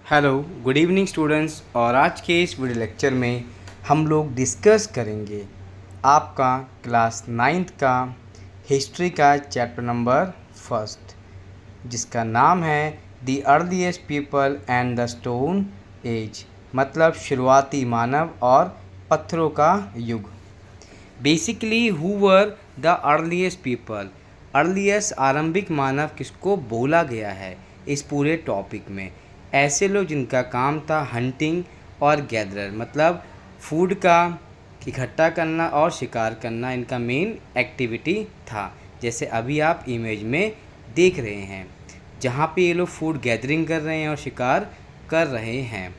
Hello good evening students. और आज के इस वीडियो लेक्चर में हम लोग डिस्कस करेंगे आपका क्लास नाइन्थ का हिस्ट्री का चैप्टर नंबर फर्स्ट, जिसका नाम है the earliest people and the stone age, मतलब शुरुआती मानव और पत्थरों का युग। Basically who were the earliest people, earliest आरंभिक मानव किसको बोला गया है इस पूरे टॉपिक में। ऐसे लोग जिनका काम था हंटिंग और गैदरर, मतलब फूड का इकट्ठा करना और शिकार करना इनका मेन एक्टिविटी था। जैसे अभी आप इमेज में देख रहे हैं जहाँ पे ये लोग फूड गैदरिंग कर रहे हैं और शिकार कर रहे हैं।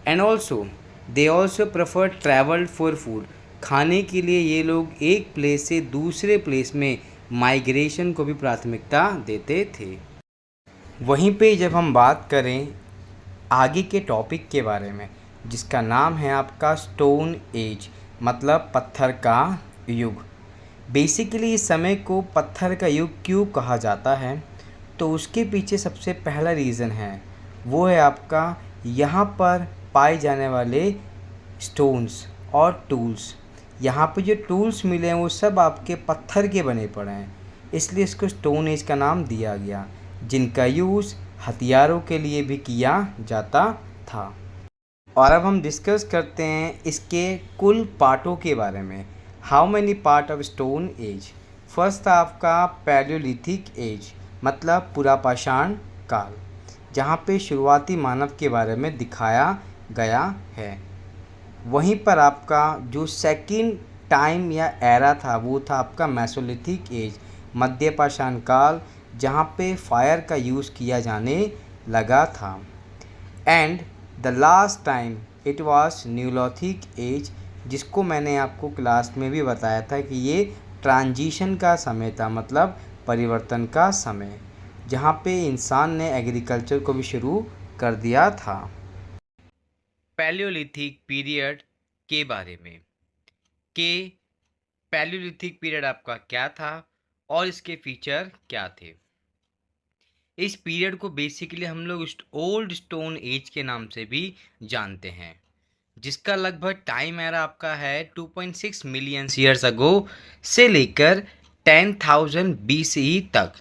And also they also prefer travel for food, खाने के लिए ये लोग एक प्लेस से दूसरे प्लेस में माइग्रेशन को भी प्राथमिकता देते थे। वहीं पे जब हम बात करें आगे के टॉपिक के बारे में, जिसका नाम है आपका स्टोन एज, मतलब पत्थर का युग। बेसिकली इस समय को पत्थर का युग क्यों कहा जाता है, तो उसके पीछे सबसे पहला रीज़न है वो है आपका यहाँ पर पाए जाने वाले स्टोन्स और टूल्स। यहाँ पे जो टूल्स मिले हैं वो सब आपके पत्थर के बने पड़े हैं, इसलिए इसको स्टोन एज का नाम दिया गया, जिनका यूज़ हथियारों के लिए भी किया जाता था। और अब हम डिस्कस करते हैं इसके कुल पार्टों के बारे में। How many part of stone age. First था आपका पैलियोलिथिक एज, मतलब पुरापाषाण काल, जहाँ पे शुरुआती मानव के बारे में दिखाया गया है। वहीं पर आपका जो सेकंड टाइम या एरा था वो था आपका मेसोलिथिक एज, मध्यपाषाण काल, जहाँ पे फायर का यूज़ किया जाने लगा था। And the last time it was neolithic age, जिसको मैंने आपको क्लास में भी बताया था कि ये ट्रांजिशन का समय था, मतलब परिवर्तन का समय, जहाँ पे इंसान ने एग्रीकल्चर को भी शुरू कर दिया था। पैलियोलिथिक पीरियड के बारे में कि पैलियोलिथिक पीरियड आपका क्या था और इसके फीचर क्या थे। इस पीरियड को बेसिकली हम लोग ओल्ड स्टोन एज के नाम से भी जानते हैं, जिसका लगभग टाइम एरा आपका है 2.6 मिलियन ईयर्स अगो से लेकर 10,000 BCE तक,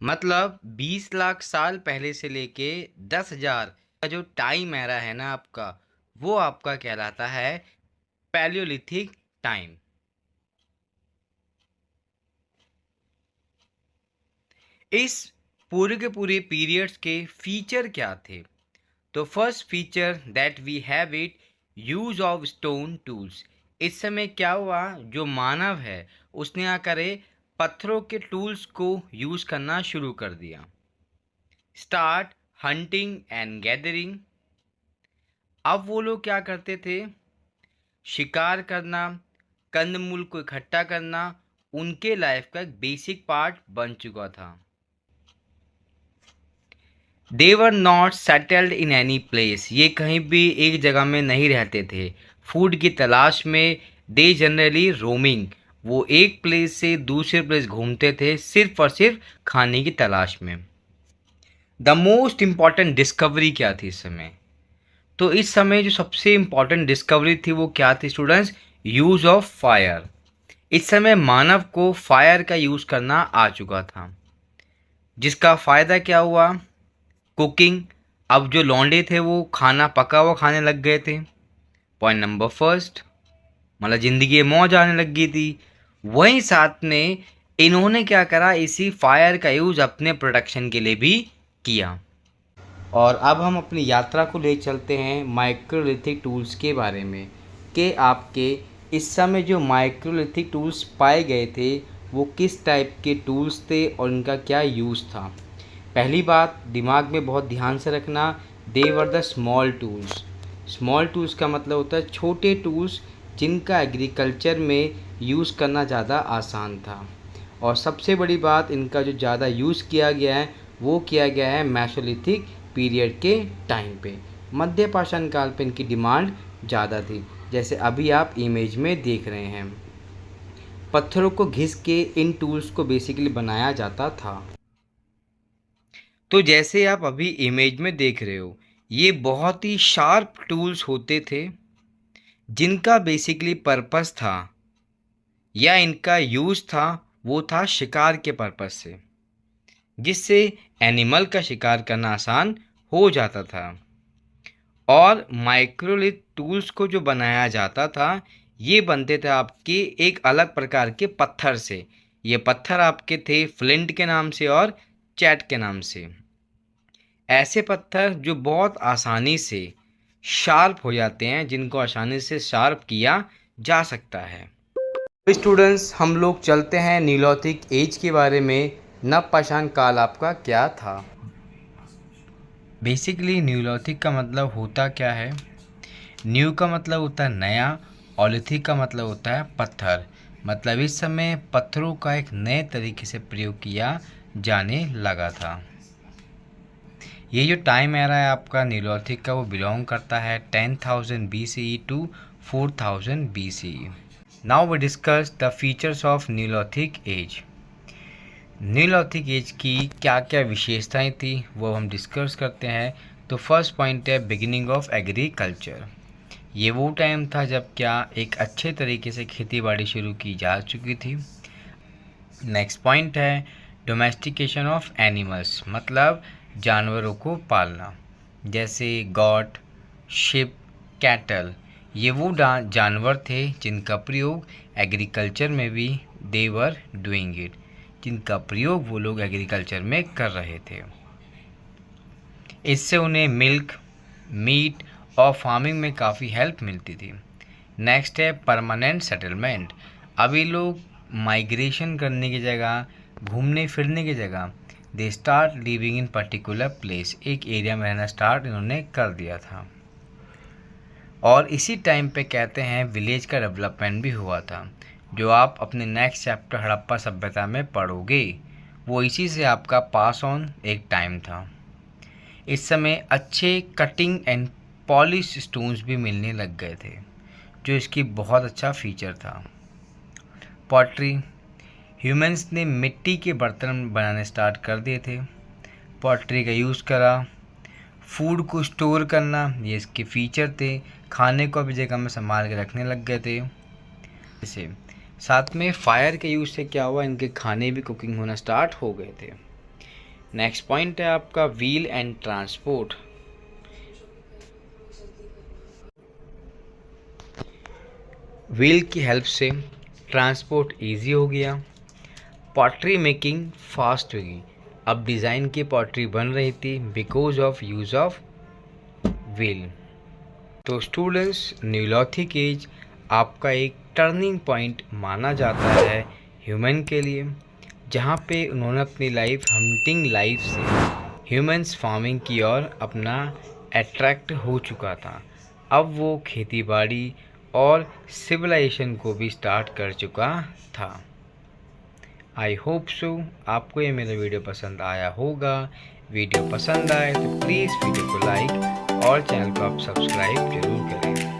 मतलब 20 लाख साल पहले से लेके 10,000 का जो टाइम एरा है ना आपका, वो आपका कहलाता है पैलियोलिथिक टाइम। इस पूरे के पूरे पीरियड्स के फीचर क्या थे, तो first feature that we have it use of stone tools. इस समय क्या हुआ, जो मानव है उसने क्या करे, पत्थरों के टूल्स को यूज करना शुरू कर दिया। Start hunting and gathering. अब वो लोग क्या करते थे, शिकार करना, कंदमूल को इकट्ठा करना उनके लाइफ का एक बेसिक पार्ट बन चुका था। They were not settled in any place, ये कहीं भी एक जगह में नहीं रहते थे। फूड की तलाश में दे जनरली रोमिंग, वो एक प्लेस से दूसरे प्लेस घूमते थे सिर्फ और सिर्फ खाने की तलाश में। द मोस्ट इम्पॉर्टेंट डिस्कवरी क्या थी इस समय, तो इस समय जो सबसे इम्पॉर्टेंट डिस्कवरी थी वो क्या थी स्टूडेंट्स, यूज़ ऑफ फायर। इस समय मानव को फायर का यूज़ करना आ चुका था, जिसका फ़ायदा क्या हुआ, कुकिंग। अब जो लौंडे थे वो खाना पका हुआ खाने लग गए थे, पॉइंट नंबर फर्स्ट, मतलब ज़िंदगी में मौज आने लग गई थी। वहीं साथ में इन्होंने क्या करा, इसी फायर का यूज़ अपने प्रोडक्शन के लिए भी किया। और अब हम अपनी यात्रा को ले चलते हैं माइक्रोलिथिक टूल्स के बारे में, कि आपके इस समय जो माइक्रोलिथिक टूल्स पाए गए थे वो किस टाइप के टूल्स थे और इनका क्या यूज़ था। पहली बात दिमाग में बहुत ध्यान से रखना, they were the small tools. Small tools का मतलब होता है छोटे टूल्स, जिनका एग्रीकल्चर में यूज़ करना ज़्यादा आसान था। और सबसे बड़ी बात, इनका जो ज़्यादा यूज़ किया गया है वो किया गया है मेसोलिथिक पीरियड के टाइम पे। मध्यपाषाण काल पे इनकी डिमांड ज़्यादा थी, जैसे अभी आप इमेज में देख रहे हैं। पत्थरों को घिस के इन टूल्स को बेसिकली बनाया जाता था। तो जैसे आप अभी इमेज में देख रहे हो, ये बहुत ही शार्प टूल्स होते थे जिनका बेसिकली पर्पस था या इनका यूज़ था, वो था शिकार के पर्पस से, जिससे एनिमल का शिकार करना आसान हो जाता था। और माइक्रोलिथ टूल्स को जो बनाया जाता था, ये बनते थे आपके एक अलग प्रकार के पत्थर से। ये पत्थर आपके थे फ्लिंट के नाम से और चैट के नाम से। ऐसे पत्थर जो बहुत आसानी से शार्प हो जाते हैं, जिनको आसानी से शार्प किया जा सकता है। स्टूडेंट्स, हम लोग चलते हैं नीलोथिक एज के बारे में। नवपाषाण काल आपका क्या था? बेसिकली नीलोथिक का मतलब होता क्या है? न्यू का मतलब होता है नया और लिथिक का मतलब होता है पत्थर। मतलब इस समय पत्थरों का एक नए तरीके से प्रयोग किया जाने लगा था। ये जो टाइम एरा है आपका नीलोथिक का, वो बिलोंग करता है 10,000 BCE to 4,000 BCE। Now we discuss the features of Neolithic age. Neolithic age की क्या क्या विशेषताएं थी वो हम डिस्कस करते हैं। तो फर्स्ट पॉइंट है बिगिनिंग ऑफ एग्रीकल्चर। ये वो टाइम था जब क्या एक अच्छे तरीके से खेती बाड़ी शुरू की जा चुकी थी। नेक्स्ट पॉइंट है डोमेस्टिकेशन ऑफ एनिमल्स, मतलब जानवरों को पालना, जैसे गॉट, शिप, कैटल। ये वो जानवर थे जिनका प्रयोग एग्रीकल्चर में भी दे वर डूइंग इट, जिनका प्रयोग वो लोग एग्रीकल्चर में कर रहे थे। इससे उन्हें मिल्क, मीट और फार्मिंग में काफ़ी हेल्प मिलती थी। नेक्स्ट है परमानेंट सेटलमेंट। अभी लोग माइग्रेशन करने की जगह, घूमने फिरने की जगह, they start living in particular place, एक एरिया में रहना स्टार्ट इन्होंने कर दिया था। और इसी टाइम पे कहते हैं विलेज का डेवलपमेंट भी हुआ था, जो आप अपने नेक्स्ट चैप्टर हड़प्पा सभ्यता में पढ़ोगे। वो इसी से आपका पास ऑन एक टाइम था। इस समय अच्छे कटिंग एंड पॉलिश स्टोन्स भी मिलने लग गए थे, जो इसकी बहुत अच्छा फीचर था। पॉटरी, ह्यूमंस ने मिट्टी के बर्तन बनाने स्टार्ट कर दिए थे। पॉटरी का यूज़ करा। फूड को स्टोर करना, ये इसके फीचर थे। खाने को भी जगह में संभाल के रखने लग गए थे। इसे साथ में फायर के यूज़ से क्या हुआ, इनके खाने भी कुकिंग होना स्टार्ट हो गए थे। नेक्स्ट पॉइंट है आपका व्हील एंड ट्रांसपोर्ट। व्हील की हेल्प से ट्रांसपोर्ट इजी हो गया। पॉटरी मेकिंग फास्ट हो गई। अब डिज़ाइन की पॉटरी बन रही थी because of use of wheel. तो स्टूडेंट्स, नीलोथिक एज आपका एक टर्निंग पॉइंट माना जाता है ह्यूमन के लिए, जहाँ पे उन्होंने अपनी लाइफ हंटिंग लाइफ से ह्यूमंस फार्मिंग की ओर अपना अट्रैक्ट हो चुका था। अब वो खेतीबाड़ी और सिविलाइजेशन को भी स्टार्ट कर चुका था। आई होप सो आपको ये मेरा वीडियो पसंद आया होगा। वीडियो पसंद आए तो प्लीज़ वीडियो को लाइक और चैनल को आप सब्सक्राइब जरूर करें।